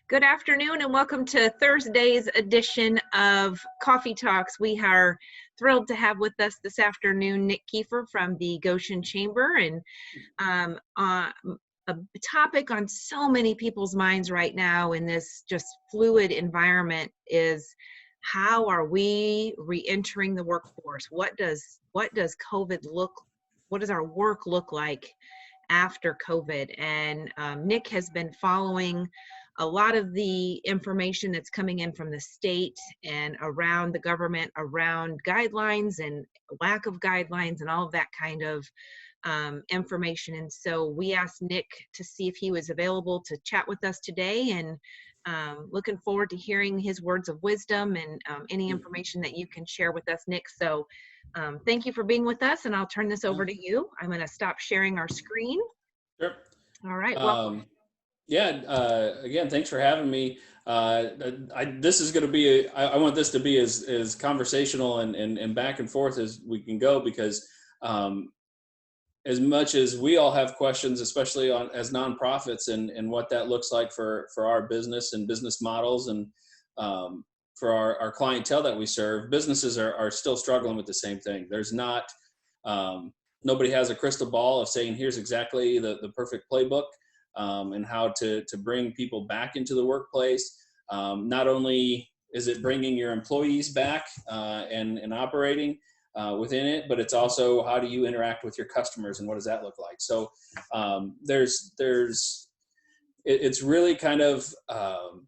Good afternoon and welcome to Thursday's edition of Coffee Talks. We are thrilled to have with us this afternoon Nick Kieffer from the Goshen Chamber, and a topic on so many people's minds right now in this just fluid environment is how are we re-entering the workforce? What does COVID what does our work look like after COVID? And Nick has been following a lot of the information that's coming in from the state and around the government, around guidelines and lack of guidelines and all of that kind of information. And so we asked Nick to see if he was available to chat with us today, and looking forward to hearing his words of wisdom and any information that you can share with us, Nick. So thank you for being with us, and I'll turn this over to you. I'm going to stop sharing our screen. Sure. All right. Welcome. Again, thanks for having me. This is going to be, I want this to be as conversational and back and forth as we can go, because as much as we all have questions, especially as nonprofits and what that looks like for our business and business models and for our clientele that we serve, businesses are still struggling with the same thing. There's not, nobody has a crystal ball of saying, here's exactly the perfect playbook. And how to bring people back into the workplace. Not only is it bringing your employees back and operating within it, but it's also how do you interact with your customers and what does that look like? So it's really kind of, I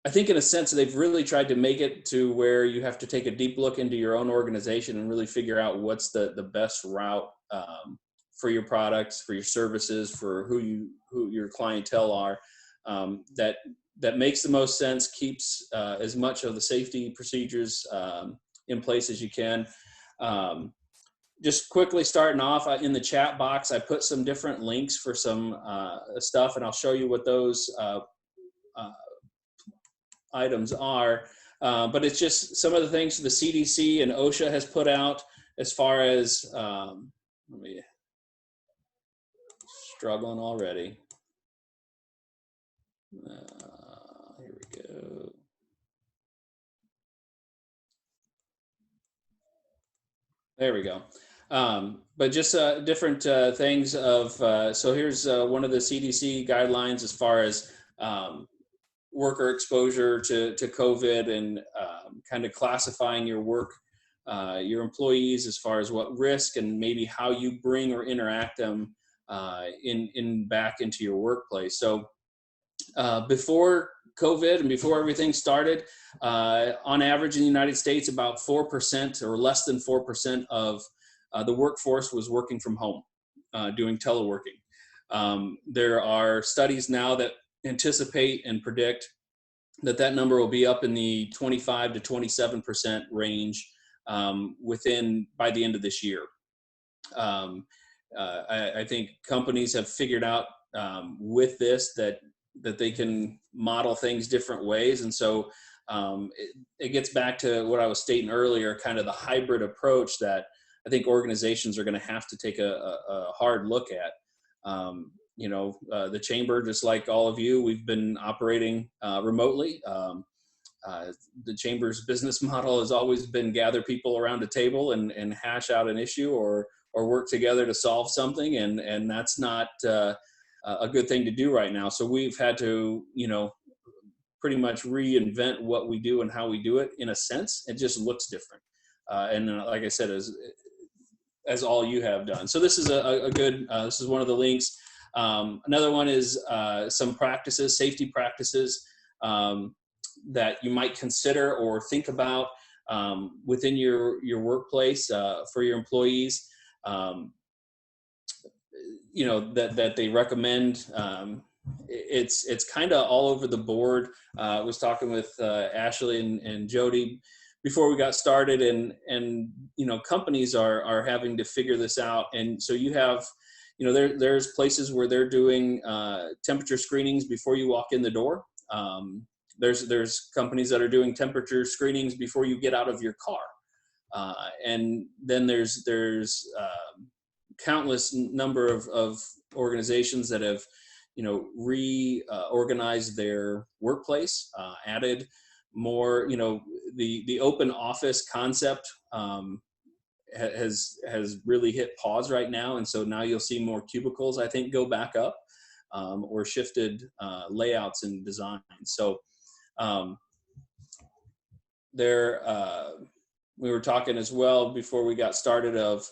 think in a sense they've really tried to make it to where you have to take a deep look into your own organization and really figure out what's the best route for your products, for your services, for who your clientele are, that makes the most sense, keeps as much of the safety procedures in place as you can. Just quickly starting off, in the chat box, I put some different links for some stuff, and I'll show you what those items are. But it's just some of the things the CDC and OSHA has put out as far as, struggling already. Here we go. There we go. But just different things of, so here's one of the CDC guidelines as far as worker exposure to COVID and kind of classifying your your employees as far as what risk and maybe how you bring or interact them back into your workplace. So before COVID and before everything started, on average in the United States, about 4% or less than 4% of the workforce was working from home, doing teleworking. There are studies now that anticipate and predict that number will be up in the 25 to 27% range by the end of this year. I think companies have figured out with this that they can model things different ways. And so it gets back to what I was stating earlier, kind of the hybrid approach that I think organizations are going to have to take a hard look at. The chamber, just like all of you, we've been operating remotely. The chamber's business model has always been gather people around a table and hash out an issue or work together to solve something, and that's not a good thing to do right now. So we've had to, pretty much reinvent what we do and how we do it. In a sense, it just looks different. And like I said, as all you have done. So this is a good. This is one of the links. Another one is some practices, safety practices that you might consider or think about within your workplace for your employees. That they recommend. It's kind of all over the board. I was talking with Ashley and Jody before we got started, and companies are having to figure this out. And so you have, there's places where they're doing temperature screenings before you walk in the door. There's companies that are doing temperature screenings before you get out of your car. And then there's countless number of organizations that have, reorganized their workplace, added more, the open office concept has really hit pause right now. And so now you'll see more cubicles, I think, go back up, or shifted layouts and design. So there, we were talking as well before we got started of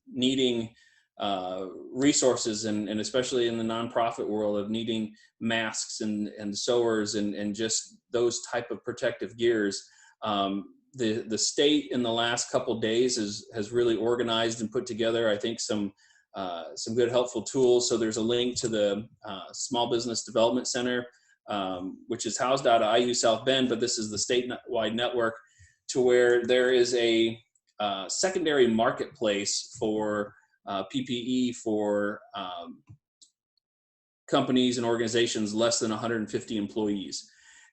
needing resources, and especially in the nonprofit world, of needing masks and sewers and just those type of protective gears. The state in the last couple days has really organized and put together, I think, some good helpful tools. So there's a link to the Small Business Development Center, which is housed out of IU South Bend, but this is the statewide network, to where there is a secondary marketplace for PPE for companies and organizations less than 150 employees.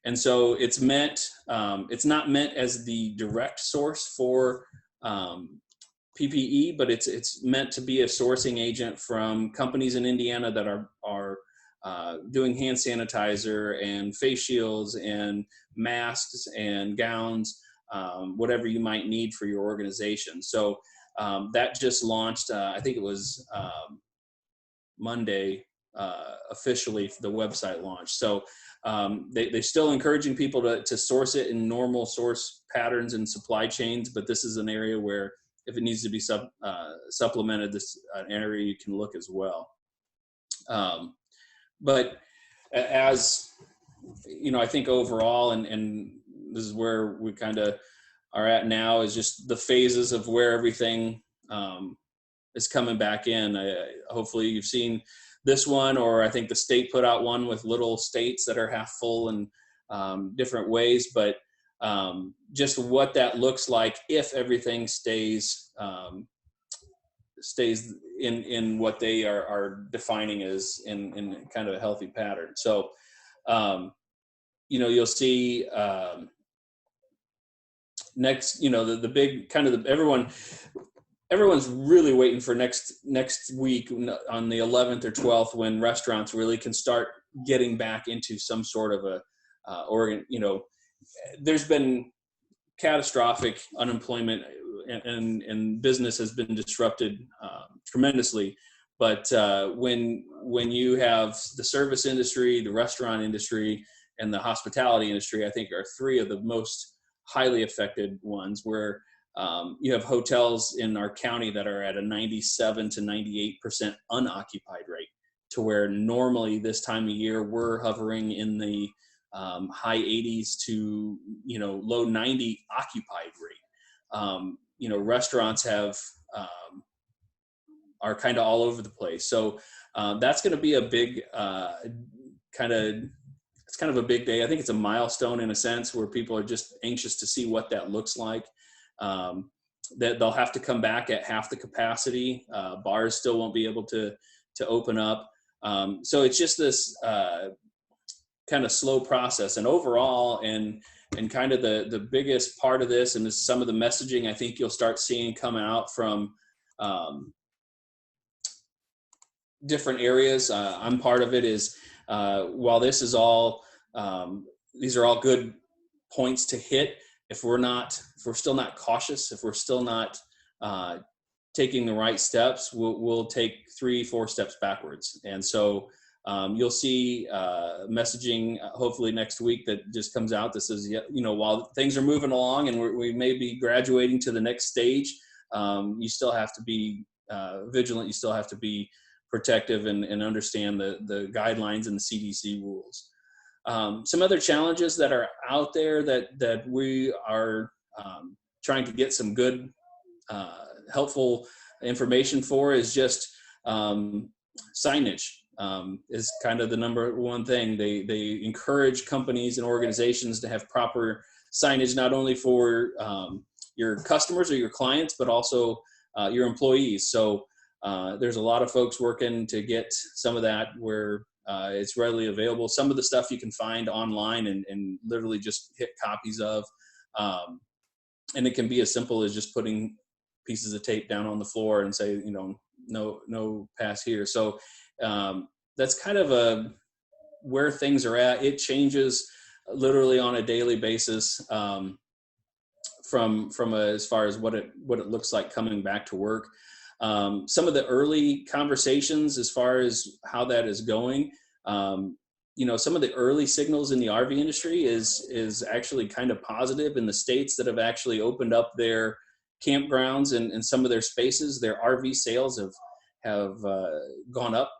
And so it's not meant as the direct source for PPE, but it's meant to be a sourcing agent from companies in Indiana that are doing hand sanitizer and face shields and masks and gowns, whatever you might need for your organization. So that just launched, I think it was Monday, officially the website launched. So they're still encouraging people to source it in normal source patterns and supply chains, but this is an area where if it needs to be supplemented, this is an area you can look as well. But as I think overall, and this is where we kind of are at now, is just the phases of where everything is coming back in. Hopefully you've seen this one, or I think the state put out one with little states that are half full in different ways, but just what that looks like if everything stays in what they are defining as in kind of a healthy pattern. So you'll see next, the big kind of everyone's really waiting for next week on the 11th or 12th, when restaurants really can start getting back into some sort of a there's been catastrophic unemployment, and business has been disrupted tremendously. But when you have the service industry, the restaurant industry, and the hospitality industry, I think are three of the most highly affected ones, where you have hotels in our county that are at a 97 to 98% unoccupied rate, to where normally this time of year we're hovering in the high 80s to low 90 occupied rate. Restaurants are kind of all over the place. So that's going to be a big it's kind of a big day. I think it's a milestone in a sense, where people are just anxious to see what that looks like. That they'll have to come back at half the capacity. Bars still won't be able to open up. So it's just this kind of slow process. And overall, and kind of the biggest part of this, and this, some of the messaging I think you'll start seeing come out from different areas. I'm part of it, is while this is all, these are all good points to hit, if we're still not cautious, if we're still not taking the right steps, we'll take 3-4 steps backwards. And so you'll see messaging hopefully next week that just comes out that says, while things are moving along and we may be graduating to the next stage, you still have to be vigilant. You still have to be protective and understand the guidelines and the CDC rules. Some other challenges that are out there that we are trying to get some good, helpful information for is just signage. Is kind of the number one thing. They encourage companies and organizations to have proper signage, not only for your customers or your clients, but also your employees. So there's a lot of folks working to get some of that where it's readily available. Some of the stuff you can find online and literally just hit copies of. And it can be as simple as just putting pieces of tape down on the floor and say, no pass here. So that's kind of where things are at. It changes literally on a daily basis, as far as what it looks like coming back to work. Some of the early conversations as far as how that is going, some of the early signals in the RV industry is actually kind of positive. In the states that have actually opened up their campgrounds and some of their spaces, their RV sales have gone up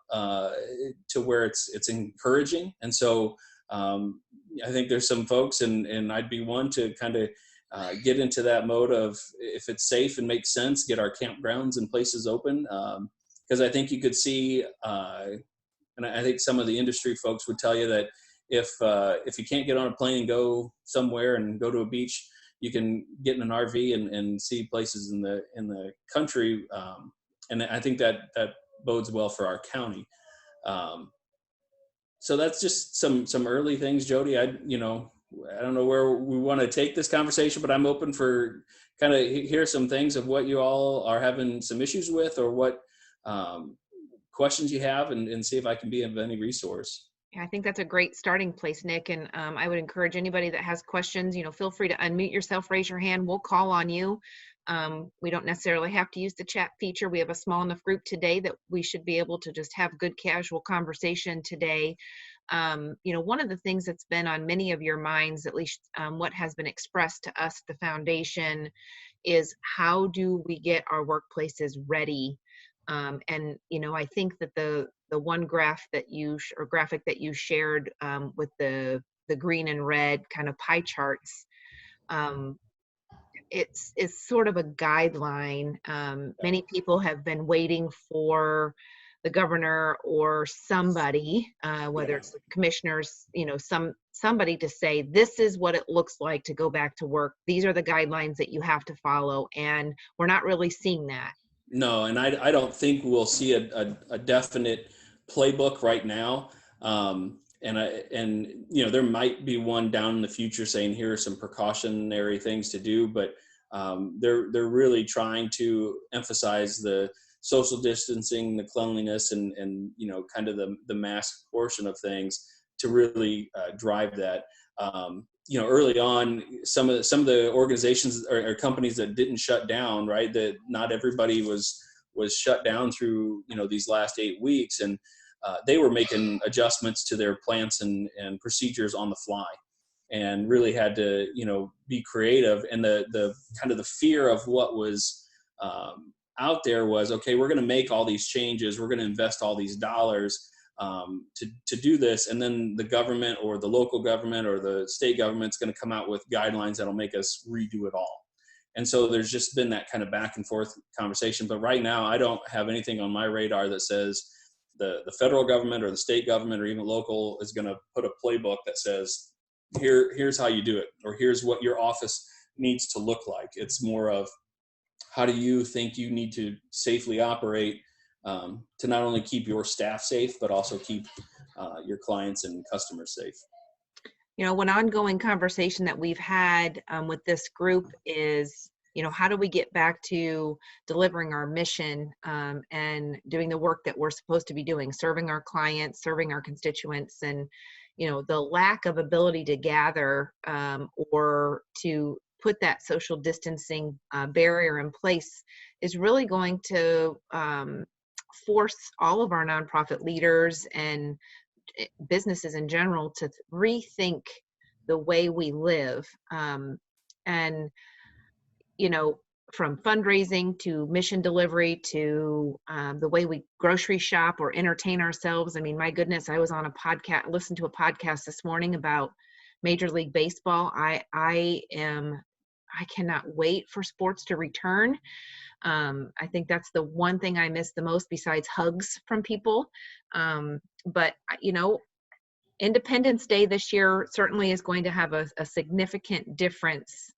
to where it's encouraging. And so I think there's some folks, and I'd be one to kind of get into that mode of, if it's safe and makes sense, get our campgrounds and places open. Because I think you could see, and I think some of the industry folks would tell you that if you can't get on a plane and go somewhere and go to a beach, you can get in an RV and see places in the country. And I think that bodes well for our county. So that's just some early things, Jody. I don't know where we want to take this conversation, but I'm open for kind of hear some things of what you all are having some issues with, or what questions you have, and see if I can be of any resource. Yeah, I think that's a great starting place, Nick. And I would encourage anybody that has questions, feel free to unmute yourself, raise your hand. We'll call on you. We don't necessarily have to use the chat feature. We have a small enough group today that we should be able to just have good casual conversation today. One of the things that's been on many of your minds, at least what has been expressed to us, the foundation, is how do we get our workplaces ready? I think that the one graphic that you shared with the green and red kind of pie charts, it's sort of a guideline. Many people have been waiting for the governor or somebody, whether it's the commissioners, somebody to say, this is what it looks like to go back to work. These are the guidelines that you have to follow. And we're not really seeing that. No, and I don't think we'll see a definite playbook right now. There might be one down in the future saying, here are some precautionary things to do, but they're really trying to emphasize the social distancing, the cleanliness, and kind of the mask portion of things to really drive that. Early on, some of the organizations or companies that didn't shut down, right? That not everybody was shut down through these last 8 weeks, and they were making adjustments to their plants and procedures on the fly, and really had to be creative. And the kind of the fear of what was out there was, okay, we're going to make all these changes, we're going to invest all these dollars to do this, and then the government or the local government or the state government's going to come out with guidelines that'll make us redo it all. And so there's just been that kind of back and forth conversation. But right now, I don't have anything on my radar that says the federal government or the state government or even local is going to put a playbook that says, here's how you do it, or here's what your office needs to look like. It's more of, how do you think you need to safely operate to not only keep your staff safe, but also keep your clients and customers safe? One ongoing conversation that we've had with this group is, how do we get back to delivering our mission and doing the work that we're supposed to be doing, serving our clients, serving our constituents. And, the lack of ability to gather or to put that social distancing barrier in place is really going to force all of our nonprofit leaders and businesses in general to rethink the way we live. From fundraising to mission delivery to the way we grocery shop or entertain ourselves. I mean, my goodness, I was on a podcast, listened to a podcast this morning about Major League Baseball. I cannot wait for sports to return. I think that's the one thing I miss the most besides hugs from people. But Independence Day this year certainly is going to have a significant difference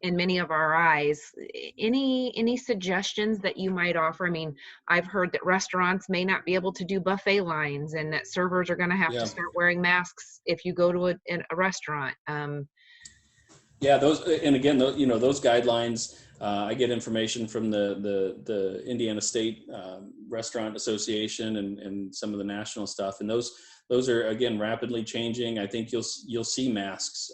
in many of our eyes. Any suggestions that you might offer? I mean, I've heard that restaurants may not be able to do buffet lines, and that servers are going to have to start wearing masks if you go to a restaurant. Yeah, those, and again, those guidelines. I get information from the Indiana State Restaurant Association and some of the national stuff, and those are again rapidly changing. I think you'll see masks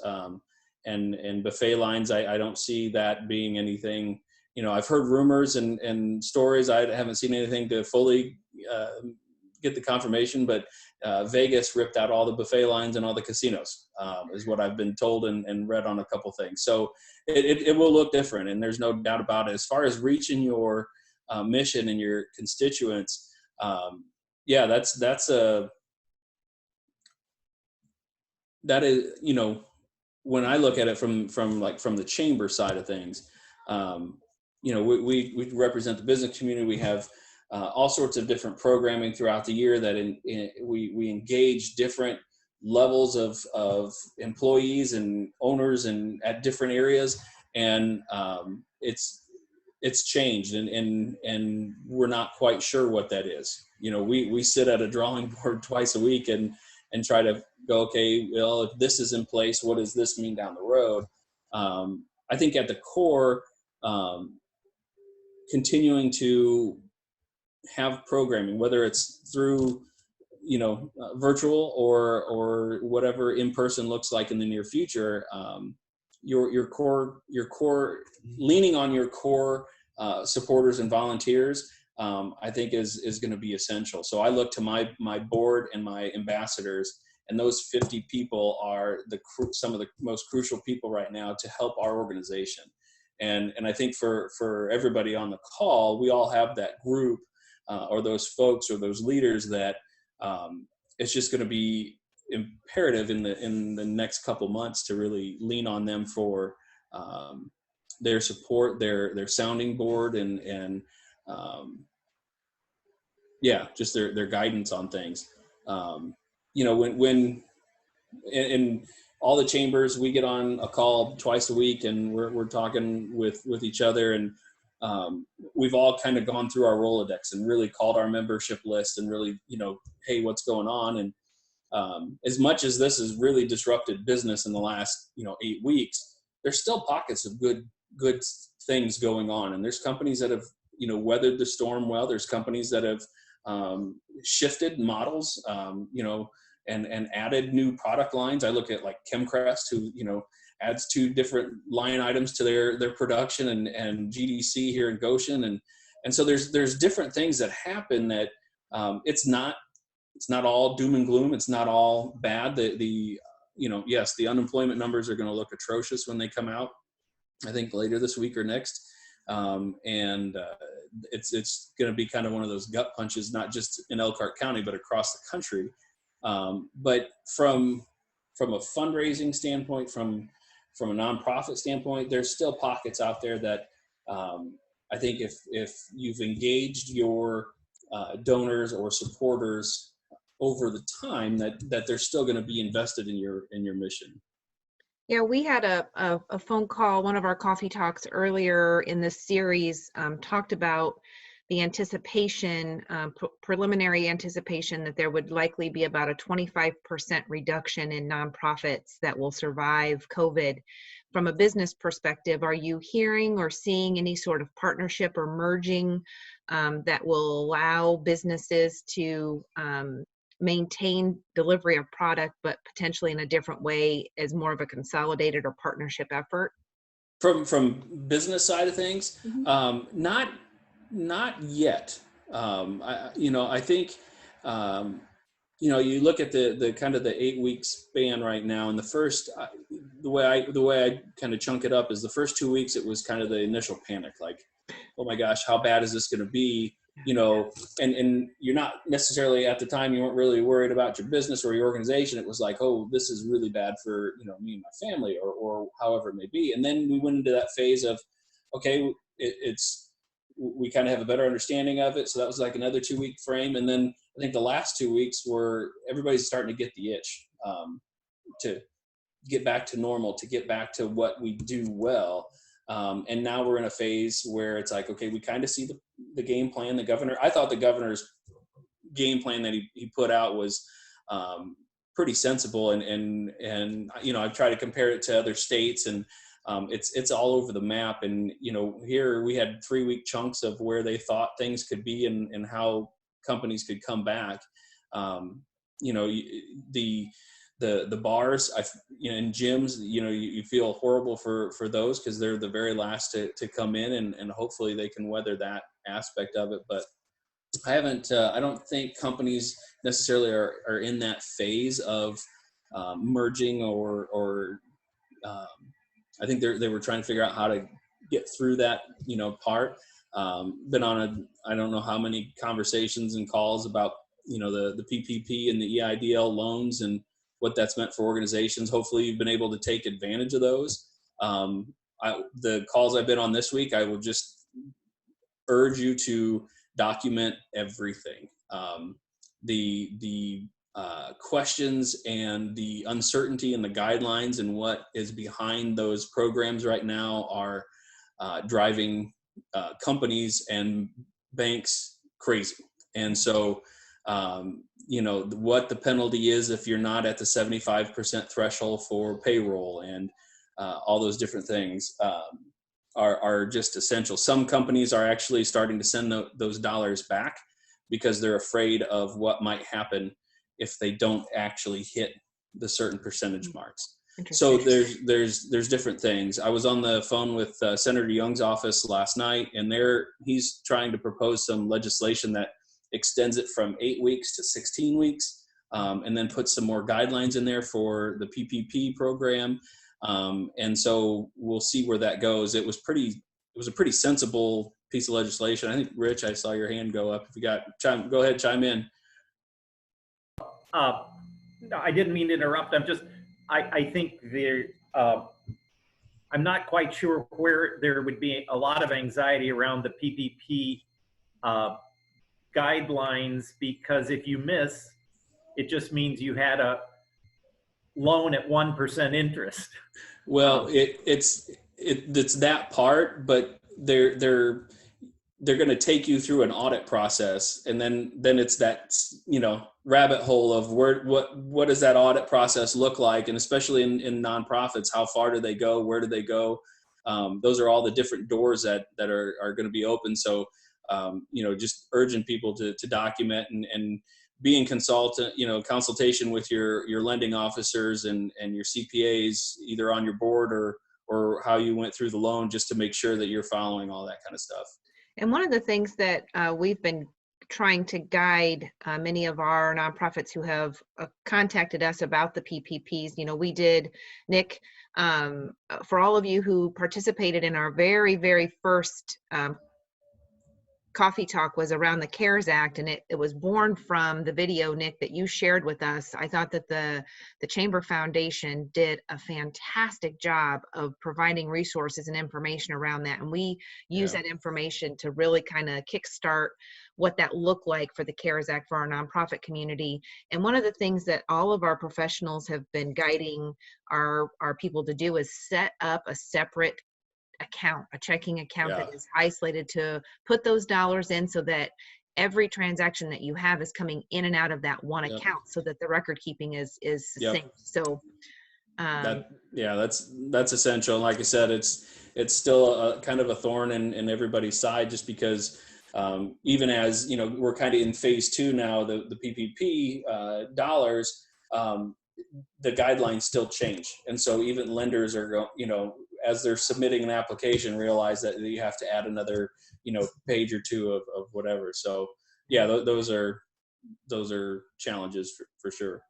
and buffet lines. I don't see that being anything. I've heard rumors and stories. I haven't seen anything to fully get the confirmation, but Vegas ripped out all the buffet lines and all the casinos, is what I've been told and read on a couple things. So it will look different, and there's no doubt about it. As far as reaching your mission and your constituents, yeah, that is, when I look at it from the chamber side of things, we represent the business community. We have all sorts of different programming throughout the year that we engage different levels of employees and owners and at different areas, and it's changed, and we're not quite sure what that is. We sit at a drawing board twice a week and try to go, okay, well, if this is in place, what does this mean down the road? I think at the core, continuing to have programming, whether it's through virtual or whatever in person looks like in the near future, your core leaning on your core supporters and volunteers, I think is going to be essential. So I look to my board and my ambassadors, and those 50 people are some of the most crucial people right now to help our organization. And I think for everybody on the call, we all have that group or those folks or those leaders that it's just going to be imperative in the next couple months to really lean on them for their support, their sounding board, and just their guidance on things. When in all the chambers, we get on a call twice a week, and we're talking with each other, and we've all kind of gone through our Rolodex and really called our membership list and really, hey, what's going on? And as much as this has really disrupted business in the last 8 weeks, there's still pockets of good things going on, and there's companies that have weathered the storm well. There's companies that have shifted models, and added new product lines. I look at like Chemcrest, who adds 2 different line items to their production, and GDC here in Goshen, and so there's different things that happen that it's not all doom and gloom. It's not all bad. Yes, the unemployment numbers are going to look atrocious when they come out, I think later this week or next. It's going to be kind of one of those gut punches, not just in Elkhart County, but across the country. But from a fundraising standpoint, from a nonprofit standpoint, there's still pockets out there that I think if you've engaged your donors or supporters over the time, that they're still going to be invested in your mission. Yeah, we had a phone call, one of our coffee talks earlier in this series talked about the anticipation, preliminary anticipation that there would likely be about a 25% reduction in nonprofits that will survive COVID. From a business perspective, are you hearing or seeing any sort of partnership or merging that will allow businesses to maintain delivery of product, but potentially in a different way as more of a consolidated or partnership effort? From business side of things, Mm-hmm. not yet. I think, you look at the kind of the 8-week span right now, and the way I kind of chunk it up is the first 2 weeks, it was kind of the initial panic, like, oh my gosh, how bad is this going to be? And you're not necessarily, at the time, you weren't really worried about your business or your organization. It was like, oh, this is really bad for, me and my family, or however it may be. And then we went into that phase of, okay, we kind of have a better understanding of it. So that was like another 2-week frame. And then I think the last 2 weeks were everybody's starting to get the itch to get back to normal, to get back to what we do well. And now we're in a phase where it's like, okay, we kind of see the game plan. I thought the governor's game plan that he put out was pretty sensible. And I've tried to compare it to other states, and it's all over the map. And, here we had 3-week chunks of where they thought things could be and how companies could come back. The bars, and gyms, you feel horrible for those because they're the very last to come in, and hopefully they can weather that aspect of it. But I don't think companies necessarily are in that phase of merging or I think they were trying to figure out how to get through that, part. Been on I don't know how many conversations and calls about, the PPP and the EIDL loans and what that's meant for organizations. Hopefully you've been able to take advantage of those. The calls I've been on this week, I will just urge you to document everything. The questions and the uncertainty and the guidelines and what is behind those programs right now are driving companies and banks crazy. And so, what the penalty is if you're not at the 75% threshold for payroll and all those different things are just essential. Some companies are actually starting to send those dollars back because they're afraid of what might happen if they don't actually hit the certain percentage marks. So there's different things. I was on the phone with Senator Young's office last night, and he's trying to propose some legislation that extends it from 8 weeks to 16 weeks, and then put some more guidelines in there for the PPP program. And so we'll see where that goes. It was a pretty sensible piece of legislation. I think, Rich, I saw your hand go up. If you go ahead, chime in. I didn't mean to interrupt. I think I'm not quite sure where there would be a lot of anxiety around the PPP guidelines, because if you miss, it just means you had a loan at 1% interest. Well, it's that part, but they're going to take you through an audit process, and then it's that rabbit hole of what does that audit process look like, and especially in nonprofits, how far do they go, where do they go? Those are all the different doors that are going to be open. So just urging people to document and be in consultation with your lending officers and your CPAs, either on your board or how you went through the loan, just to make sure that you're following all that kind of stuff. And one of the things that we've been trying to guide many of our nonprofits who have contacted us about the PPPs, we did, Nick, for all of you who participated in our very, very first coffee talk was around the CARES Act, and it was born from the video, Nick, that you shared with us. I thought that the Chamber Foundation did a fantastic job of providing resources and information around that, and we use that information to really kind of kickstart what that looked like for the CARES Act for our nonprofit community. And one of the things that all of our professionals have been guiding our people to do is set up a separate account, a checking account that is isolated to put those dollars in, so that every transaction that you have is coming in and out of that one account, so that the record keeping is succinct. So that's essential. Like I said, it's still a kind of a thorn in everybody's side, just because even as we're kind of in phase 2 now, the PPP dollars, the guidelines still change, and so even lenders are as they're submitting an application, realize that you have to add another, page or two of whatever. So those are challenges for sure.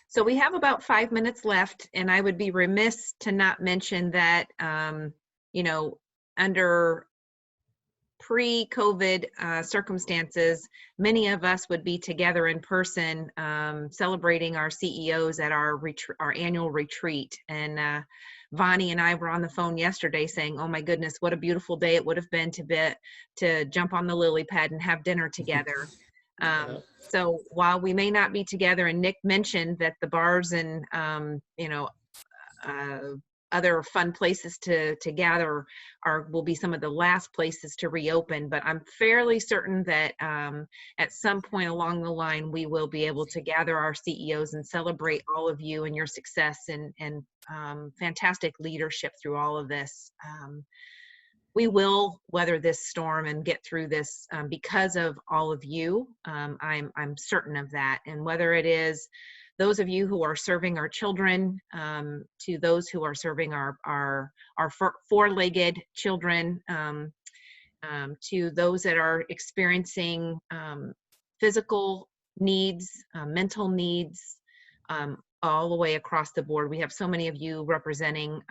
So we have about 5 minutes left, and I would be remiss to not mention that, under pre-COVID circumstances, many of us would be together in person celebrating our CEOs at our annual retreat. And Vonnie and I were on the phone yesterday saying, oh my goodness, what a beautiful day it would have been to jump on the lily pad and have dinner together. So while we may not be together, and Nick mentioned that the bars and other fun places to gather will be some of the last places to reopen. But I'm fairly certain that at some point along the line, we will be able to gather our CEOs and celebrate all of you and your success and fantastic leadership through all of this. We will weather this storm and get through this because of all of you. I'm certain of that. And whether it is those of you who are serving our children, to those who are serving our four-legged children, to those that are experiencing physical needs, mental needs, all the way across the board. We have so many of you representing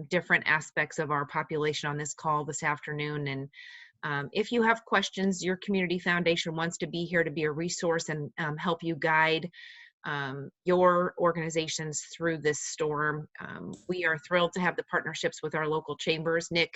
different aspects of our population on this call this afternoon. And if you have questions, your community foundation wants to be here to be a resource and help you guide your organizations through this storm. We are thrilled to have the partnerships with our local chambers. Nick,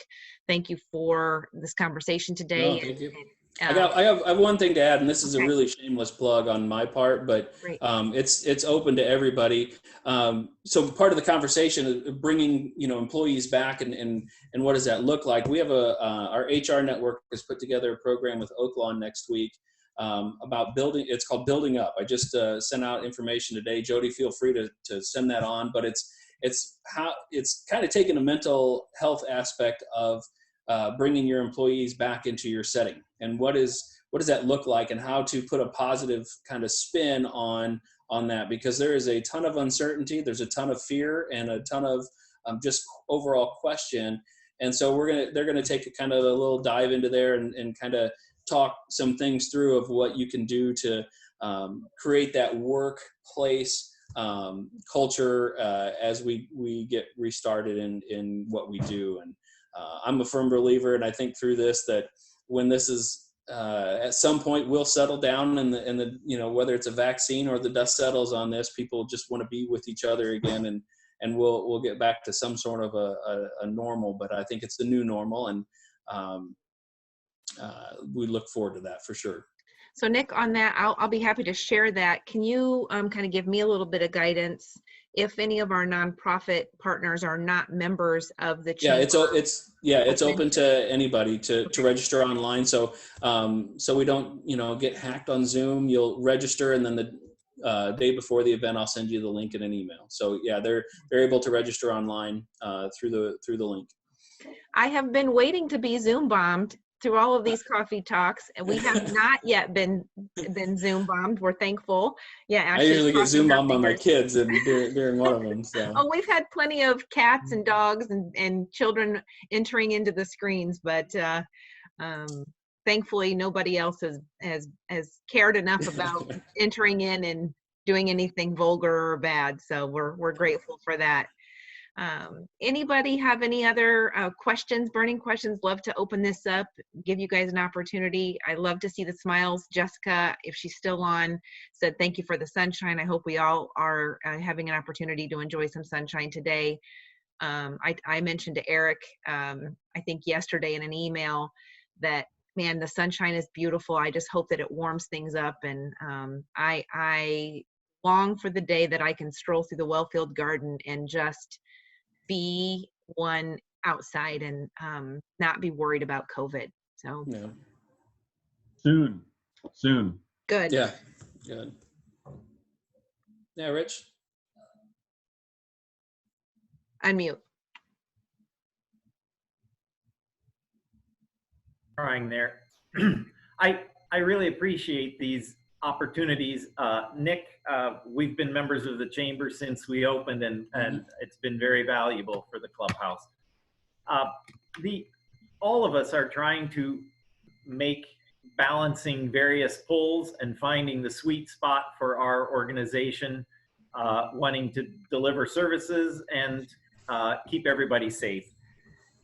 thank you for this conversation today. No, thank you. I have one thing to add, and this is a really shameless plug on my part, but it's open to everybody. So part of the conversation is bringing employees back, and what does that look like? We have our HR network has put together a program with Oaklawn next week about building. It's called Building Up. I just sent out information today. Jody, feel free to send that on. But it's kind of taking a mental health aspect of bringing your employees back into your setting, and what does that look like, and how to put a positive kind of spin on that, because there is a ton of uncertainty, there's a ton of fear, and a ton of just overall question. And so they're gonna take a kind of a little dive into there and kind of talk some things through of what you can do to create that workplace culture as we get restarted in what we do. And I'm a firm believer, and I think through this, that when this is at some point will settle down, and the whether it's a vaccine or the dust settles on this, people just want to be with each other again, and we'll get back to some sort of a normal. But I think it's the new normal, and we look forward to that for sure. So Nick, on that, I'll be happy to share that. Can you kind of give me a little bit of guidance if any of our nonprofit partners are not members of the chamber? It's open to anybody to register online. So we don't get hacked on Zoom. You'll register, and then the day before the event, I'll send you the link in an email. So yeah, they're able to register online through the link. I have been waiting to be Zoom bombed through all of these coffee talks, and we have not yet been Zoom bombed. We're thankful. Yeah, actually, I usually get Zoom bombed by my kids and during one of them. So. Oh, we've had plenty of cats and dogs and children entering into the screens, but thankfully nobody else has cared enough about entering in and doing anything vulgar or bad. So we're grateful for that. Anybody have any other questions, burning questions? Love to open this up, give you guys an opportunity. I love to see the smiles. Jessica, if she's still on, said thank you for the sunshine. I hope we all are having an opportunity to enjoy some sunshine today. I mentioned to Eric, I think yesterday in an email, that man, the sunshine is beautiful. I just hope that it warms things up, and I long for the day that I can stroll through the well-filled garden and just be one outside and not be worried about COVID. So yeah. Soon. Good. Yeah. Good. Yeah, Rich. Unmute. Trying there. I really appreciate these opportunities. Nick, we've been members of the chamber since we opened, and it's been very valuable for the clubhouse. All of us are trying to make balancing various pulls and finding the sweet spot for our organization, wanting to deliver services and keep everybody safe.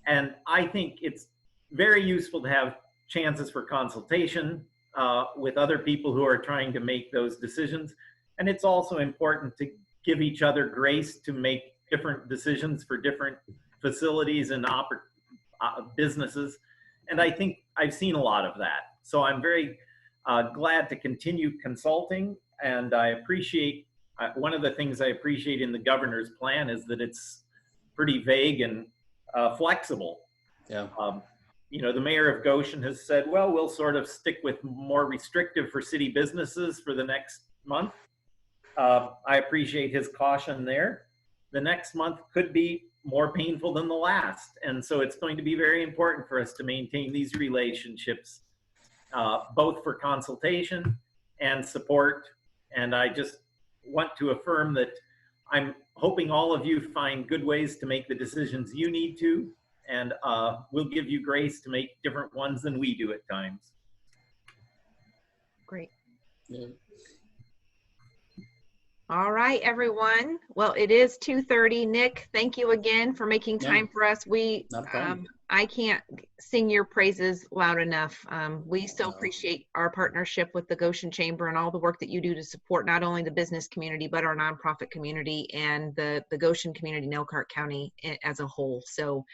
And I think it's very useful to have chances for consultation with other people who are trying to make those decisions. And it's also important to give each other grace to make different decisions for different facilities and businesses. And I think I've seen a lot of that. So I'm very glad to continue consulting. And I appreciate, one of the things I appreciate in the governor's plan is that it's pretty vague and flexible. Yeah. You know, the mayor of Goshen has said, well, we'll sort of stick with more restrictive for city businesses for the next month. I appreciate his caution there. The next month could be more painful than the last. And so it's going to be very important for us to maintain these relationships, both for consultation and support. And I just want to affirm that I'm hoping all of you find good ways to make the decisions you need to, and we'll give you grace to make different ones than we do at times. Great. Yeah. All right, everyone. Well, it is 2:30. Nick, thank you again for making time for us. Not a problem. I can't sing your praises loud enough. We so appreciate our partnership with the Goshen Chamber and all the work that you do to support not only the business community, but our nonprofit community and the Goshen community in Elkhart County as a whole. So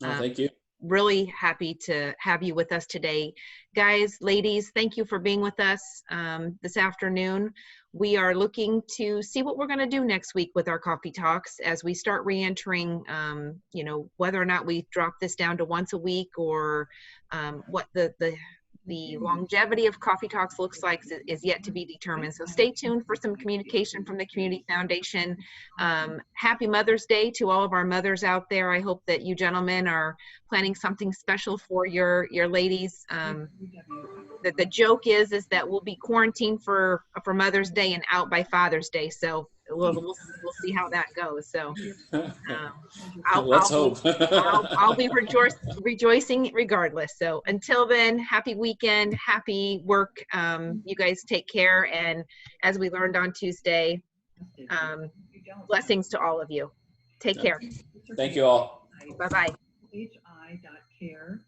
Thank you. really happy to have you with us today. Guys, ladies, thank you for being with us this afternoon. We are looking to see what we're going to do next week with our coffee talks as we start re-entering, you know, whether or not we drop this down to once a week or what the longevity of coffee talks looks like is yet to be determined. So stay tuned for some communication from the Community Foundation. Happy Mother's Day to all of our mothers out there. I hope that you gentlemen are planning something special for your ladies. The joke is that we'll be quarantined for Mother's Day and out by Father's Day. So we'll see how that goes. So Let's hope. I'll be rejoicing regardless. So until then, happy weekend, happy work. You guys take care. And as we learned on Tuesday, blessings to all of you. Take care. Thank you all. Bye-bye. hi.care/COVID